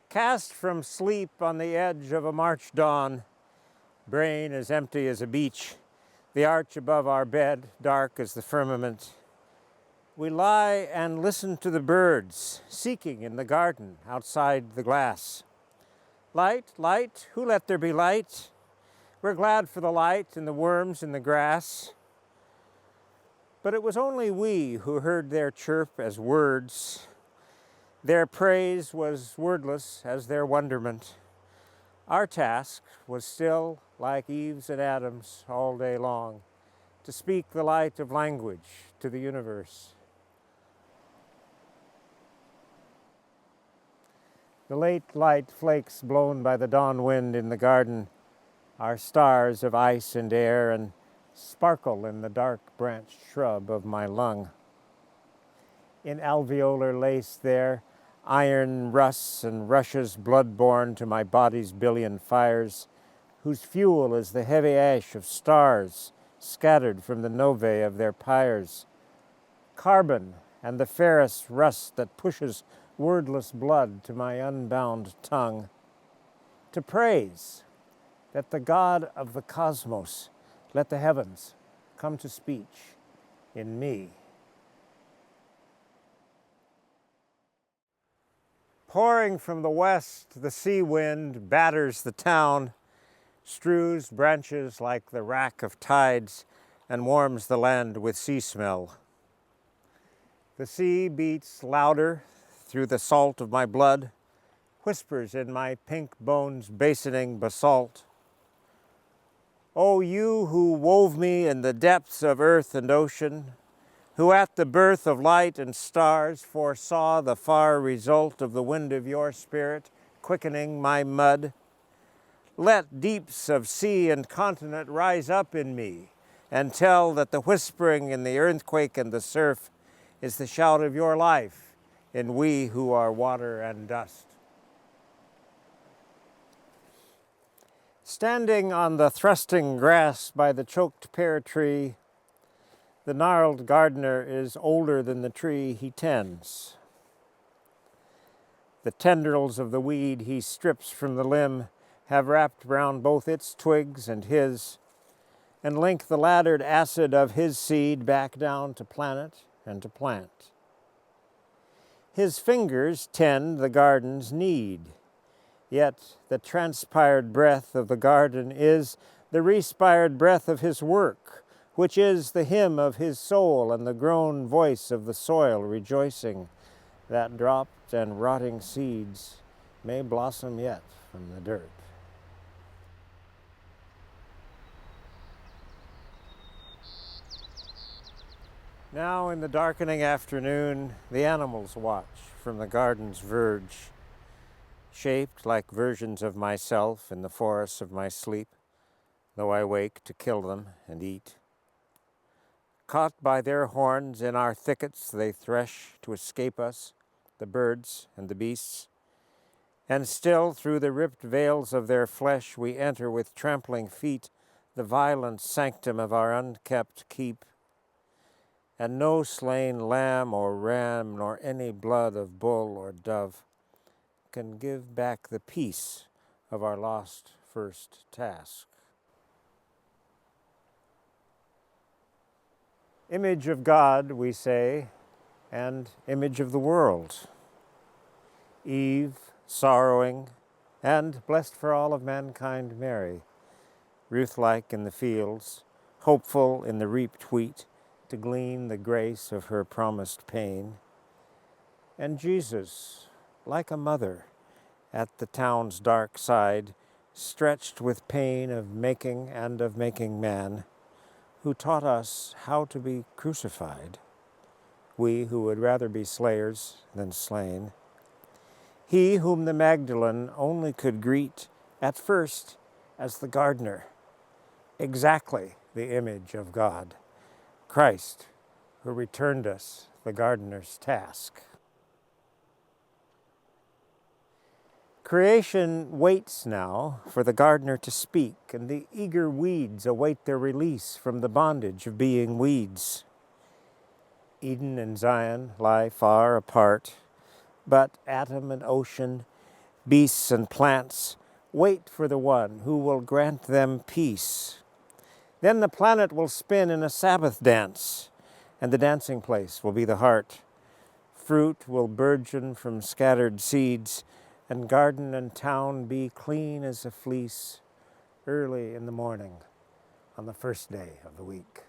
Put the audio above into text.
Cast from sleep on the edge of a March dawn, brain as empty as a beach, the arch above our bed dark as the firmament, we lie and listen to the birds seeking in the garden outside the glass. Light, light, who let there be light? We're glad for the light and the worms in the grass. But it was only we who heard their chirp as words. Their praise was wordless as their wonderment. Our task was still, like Eve's and Adam's all day long, to speak the light of language to the universe. The late light flakes blown by the dawn wind in the garden are stars of ice and air and sparkle in the dark branched shrub of my lung. In alveolar lace there, iron rusts and rushes blood-borne to my body's billion fires, whose fuel is the heavy ash of stars scattered from the novae of their pyres. Carbon and the ferrous rust that pushes wordless blood to my unbound tongue. To praise that the God of the cosmos let the heavens come to speech in me. Pouring from the west, the sea wind batters the town, strews branches like the rack of tides, and warms the land with sea smell. The sea beats louder through the salt of my blood, whispers in my pink bones basoning basalt. O you who wove me in the depths of earth and ocean, who at the birth of light and stars foresaw the far result of the wind of your spirit quickening my mud, let deeps of sea and continent rise up in me and tell that the whispering in the earthquake and the surf is the shout of your life in we who are water and dust. Standing on the thrusting grass by the choked pear tree, the gnarled gardener is older than the tree he tends. The tendrils of the weed he strips from the limb have wrapped round both its twigs and his, and link the laddered acid of his seed back down to planet and to plant. His fingers tend the garden's need, yet the transpired breath of the garden is the respired breath of his work, which is the hymn of his soul and the grown voice of the soil rejoicing that dropped and rotting seeds may blossom yet from the dirt. Now in the darkening afternoon, the animals watch from the garden's verge, shaped like versions of myself in the forests of my sleep, though I wake to kill them and eat. Caught by their horns in our thickets, they thresh to escape us, the birds and the beasts. And still through the ripped veils of their flesh we enter with trampling feet the violent sanctum of our unkept keep. And no slain lamb or ram, nor any blood of bull or dove can give back the peace of our lost first task. Image of God, we say, and image of the world. Eve, sorrowing, and blessed for all of mankind Mary, Ruth-like in the fields, hopeful in the reaped wheat, to glean the grace of her promised pain. And Jesus, like a mother, at the town's dark side, stretched with pain of making and of making man, who taught us how to be crucified, we who would rather be slayers than slain. He whom the Magdalene only could greet at first as the gardener, exactly the image of God, Christ, who returned us the gardener's task. Creation waits now for the gardener to speak, and the eager weeds await their release from the bondage of being weeds. Eden and Zion lie far apart, but atom and ocean Beasts and plants wait for the one who will grant them peace. Then the planet will spin in a Sabbath dance, and the dancing place will be the heart. Fruit will burgeon from scattered seeds, and garden and town be clean as a fleece early in the morning on the first day of the week.